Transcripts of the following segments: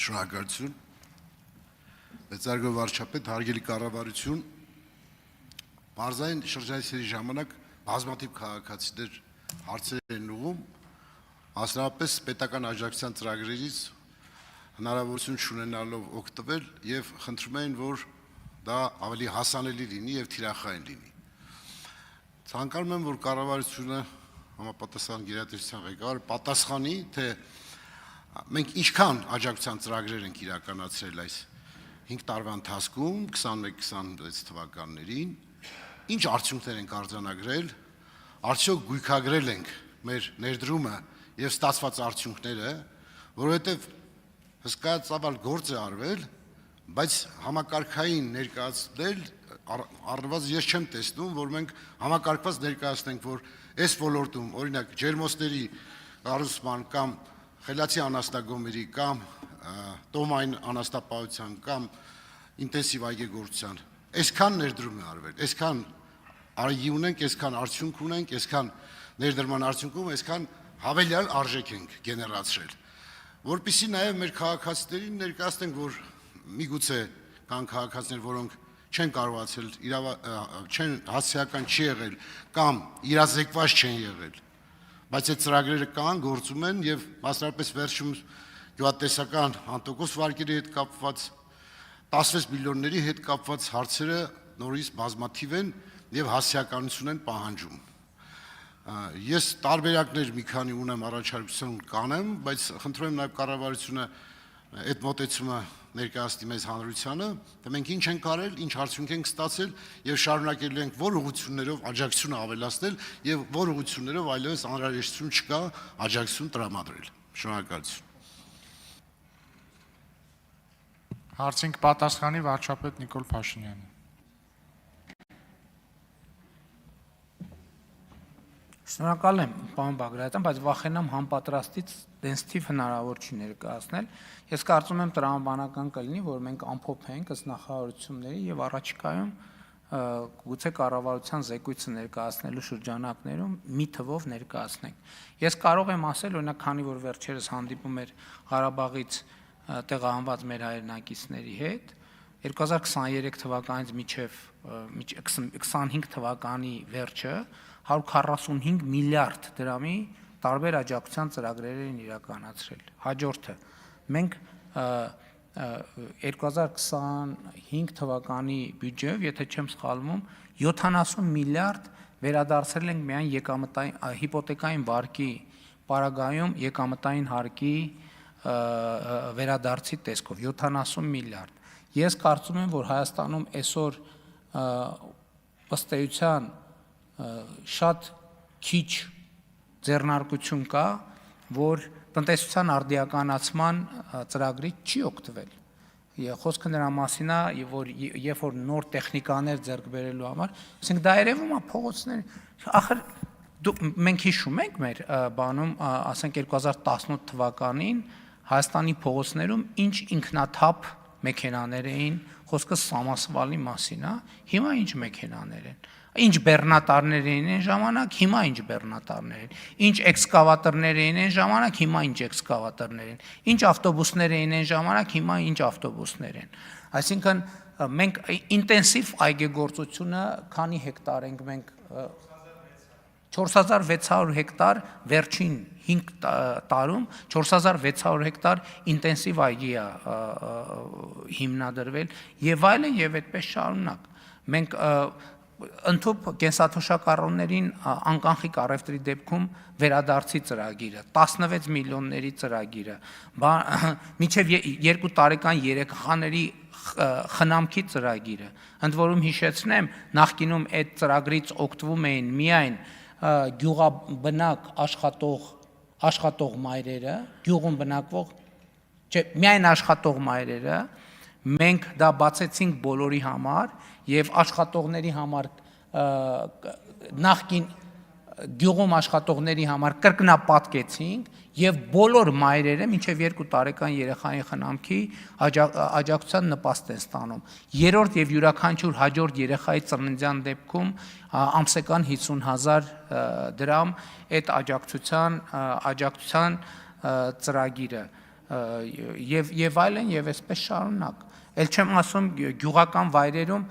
Շնորհակալություն։ Մեծարգո վարչապետ, հարգելի կառավարություն, մարզային շրջանցների ժամանակ բազմաթիվ քաղաքացիներ հարցեր են ուղղում, մասնավորապես պետական աջակցության ծրագրերից հնարավորություն չունենալով օգտվել եւ խնդրում են, որ դա ավելի հասանելի լինի եւ թիրախային լինի։ Ցանկանում եմ, որ կառավարությունը համապատասխան գերատեսչության ղեկավարը պատասխանի, թե մենք ինչքան աջակցության ծրագրեր ենք իրականացրել այս 5 տարվա ընթացքում 21-26 թվականներին, ինչ արդյունքներ ենք արձանագրել, արդյոք գույքագրել ենք մեր ներդրումը եւ ստացված արդյունքները, որովհետեւ հսկայածավալ գործ է արվել, բայց համակարգային ներկայացնել առնվազն ես չեմ տեսնում, որ մենք համակարգված ներկայացնենք, որ այս ոլորտում, օրինակ ջերմոցների կառուցման կամ խելացի անասնագոմերի կամ տոմային անասնապահության կամ ինտենսիվ այգեգործության այսքան ներդրում է արվել, այսքան արի ունենք, այսքան արդյունք ունենք, այսքան ներդրման արդյունքում այսքան հավելյալ արժեք ենք գեներացրել, որպեսզի նաև մեր քաղաքացիներին ներկայացնենք, որ միգուցե կան քաղաքացիներ, որոնք չեն կարողացել, չեն հասարակական չի եղել կամ իրազեկված չեն եղել, բայց այդ ծրագրերը կան, գործում են եւ մասնավորապես վերջում գյուղատնտեսական անտոկոս վարկերի հետ կապված 16 միլիոնների հետ կապված հարցերը նորից բազմաթիվ են եւ հասարակականություն են պահանջում։ Ես տարբերակներ մի քանի ունեմ առաջարկություն կանեմ, բայց խնդրում եմ նաեւ կառավարությունը այդ մոտեցումը ներկայացնի մեզ հանրությանը, թե մենք ինչ ենք արել, ինչ արդյունք ենք ստացել եւ շարունակելու ենք որ ուղղություններով աջակցությունը ավելացնել եւ որ ուղղություններով այլևս անհրաժեշտություն չկա աջակցություն տրամադրել։ Շնորհակալություն։ Հարցին կպատասխանի վարչապետ Նիկոլ Փաշինյանը։ Շնորհակալ եմ, պարոն Բագրատյան, բայց վախենամ համապատրաստից դենց թիվ հնարավոր չի ներկայացնել։ Ես կարծում եմ տրամաբանական կլինի, որ մենք ամփոփենք ըստ նախարարությունների եւ առաջիկայում գուցե կառավարության զեկույցը ներկայացնելու շրջանակներում մի թվով ներկայացնենք։ Ես կարող եմ ասել, օրինակ, քանի որ վերջերս հանդիպում էր Ղարաբաղից տեղահանված մեր հայրենակիցների հետ, 2023 թվականից մինչև 25 թվականի վերջը 145 միլիարդ դրամի տարբեր աջակցության ծրագրեր են իրականացրել։ Հաջորդը մենք 2025 թվականի բյուջեով, եթե չեմ սխալվում, 70 միլիարդ վերադարձրել ենք միայն հիպոթեկային վարկի պարագայում եկամտային հարկի վերադարձի տեսքով 70 միլիարդ։ Ես կարծում եմ, որ Հայաստանում այսօր ըստ էության շատ քիչ ձեռնարկություն կա, որ տնտեսության արդիականացման ծրագրից չի օգտվել։ Խոսքը նրա մասին է, որ երբ որ նոր տեխնիկաներ ձեռք բերելու համար, ասենք դա երևում է փողոցներ, ախր մենք հիշում ենք մեր բանում, ասենք 2018 թվականին Հայաստանի փողոցներում ինչ ինքնաթափ մեքենաներ էին, խոսքը սամասվալի մասին է, հիմա ինչ մեքենաներ են, ինչ բեռնատարներ էին այն ժամանակ, հիմա ինչ բեռնատարներ են, ինչ էքսկավատորներ էին այն ժամանակ, հիմա ինչ էքսկավատորներ են, ինչ ավտոբուսներ էին այն ժամանակ, հիմա ինչ ավտոբուսներ են։ Այսինքն մենք ինտենսիվ այգեգործությունը քանի հեկտար ենք մենք 4600 հեկտար վերջին 5 տարում 4600 հեկտար ինտենսիվ այգի է հիմնադրվել եւ այլն եւ այդպես շարունակ։ Մենք ընդհանուր կենսաթոշակառուներին անկանխիկ առևտրի դեպքում վերադարձի ծրագիրը 16 միլիոնների ծրագիրը մինչև 2 տարեկան երեխաների խնամքի ծրագիրը ընդ որում հիշեցնեմ նախկինում այդ ծրագրից օգտվում էին միայն գյուղաբնակ աշխատող մայրերը, գյուղում բնակվող, չէ, միայն աշխատող մայրերը, մենք դա բացեցինք բոլորի համար եւ աշխատողների համար նախկին գյուղում աշխատողների համար կրկնապատկեցինք եւ բոլոր մայրերը մինչեւ 2 տարեկան երեխայի խնամքի աջակցության նպաստ են ստանում։ Երրորդ եւ յուրաքանչյուր հաջորդ երեխայի ծննդյան դեպքում ամսական 50,000 դրամ այդ աջակցության ծրագիրը եւ այլն եւ այսպես շարունակ։ Էլ չեմ ասում գյուղական վայրերում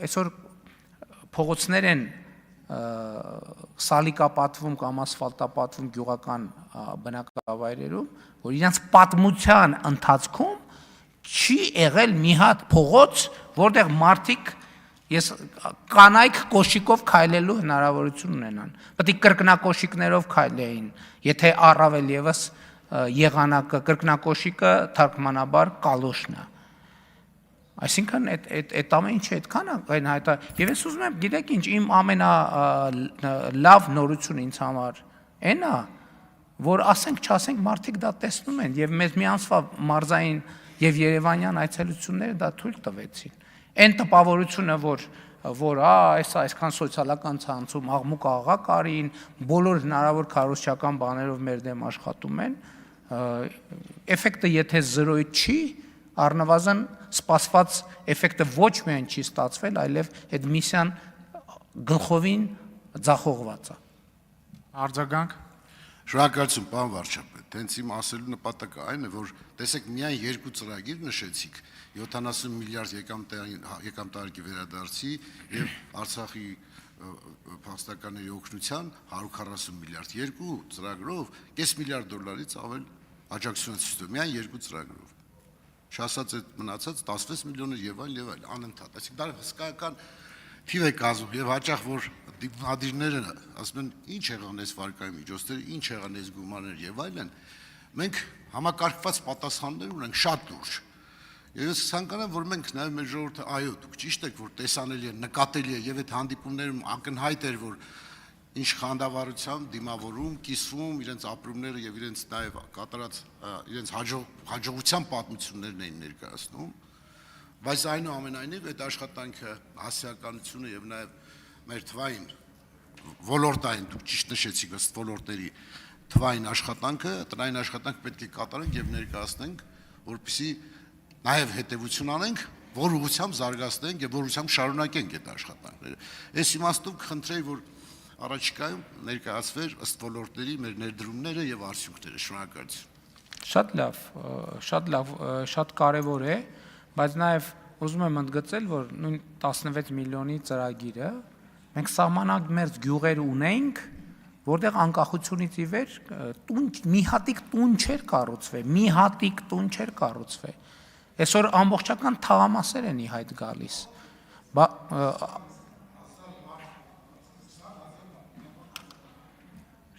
այսօր փողոցներ են սալիկապատվում կամ ասֆալտապատվում գյուղական բնակավայրերում, որ իրենց պատմության ընթացքում չի եղել մի հատ փողոց, որտեղ մարդիկ ես կանայք կոշիկով քայլելու հնարավորություն ունենան։ Պետք է կրկնակոշիկներով քայլեին, եթե առավել եւս եղանակը կրկնակոշիկը թարգմանաբար կալոշն է։ Այսինքն այդ ամեն ինչը այդքան այն հայտա եւ ես ուզում եմ գիտեք ինչ իմ ամենա լավ նորություն ինձ համար այն է որ ասենք չասենք մարդիկ դա տեսնում են եւ մեզ մի ամսվա մարզային եւ Երևանյան այցելությունները դա թույլ տվեցին այն տպավորությունը որ այսքան սոցիալական ցանցում աղմուկ աղա կարին բոլոր հնարավոր քարոզչական բաներով մեր դեմ աշխատում են էֆեկտը եթե 0 չի առնվազն սպասված էֆեկտը ոչ միայն չի ստացվել, այլև այդ միսիան գլխովին ձախողված է։ Արձագանք։ Շնորհակալություն, պարոն վարչապետ։ Հենց իմ ասելու նպատակը այն է, որ տեսեք միայն երկու ծրագիր նշեցիք՝ 70 միլիարդ եկամտարկի վերադարձի եւ Արցախի փախստականների օգնության 140 միլիարդ երկու ծրագրով $5 միլիարդից ավել աջակցություն ցույց միայն երկու ծրագրով։ Չասած այդ մնացած 16 միլիոներ եւ այլ անընդհատ։ Այսինքն դա հսկայական թիվ է կազմում եւ հաճախ որ դիպլոմատիրները ասում են ինչ եղան այս վարկային միջոցները, ինչ եղան այս գումարները եւ այլն, մենք համակարգված պատասխաններ ունենք շատ լուրջ։ Եվ ես ցանկանամ որ մենք նաեւ մեր ժողովուրդը այո դուք ճիշտ եք որ տեսանելի է, նկատելի է եւ այդ հանդիպումներում ակնհայտ էր որ ինչ խանդավառությամբ դիմավորում, կիսվում իրենց ապրումները եւ իրենց նաեւ կատարած իրենց հաջողության պատմություններն էին ներկայացնում, բայց այնուամենայնիվ այդ աշխատանքը հասարակականությունը եւ նաեւ մեր թվային ոլորտային դուք ճիշտ նշեցիք ըստ ոլորտների թվային աշխատանքը, տնային աշխատանք պետք է կատարենք եւ ներկայացնենք, որպեսզի նաեւ հետեւություն անենք, որ ուղղությամբ զարգացնենք եւ որ ուղղությամբ շարունակենք այդ աշխատանքները։ Այս իմաստով կխնդրեի որ առաջիկայում ներկայացվեր ըստ ոլորտների մեր ներդրումները եւ արդյունքները։ Շնորհակալություն։ Շատ կարևոր է, բայց նաեւ ուզում եմ ընդգծել, որ նույն 16 միլիոնի ծրագիրը մենք սահմանամերձ գյուղեր ունենք, որտեղ անկախությունից ի վեր մի հատիկ տուն չէր կառուցվել, Այսօր ամբողջական թաղամասեր են ի հայտ գալիս։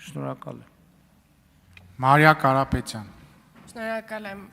Շնորհակալ եմ։ Մարիա Կարապետյան։ Շնորհակալ եմ։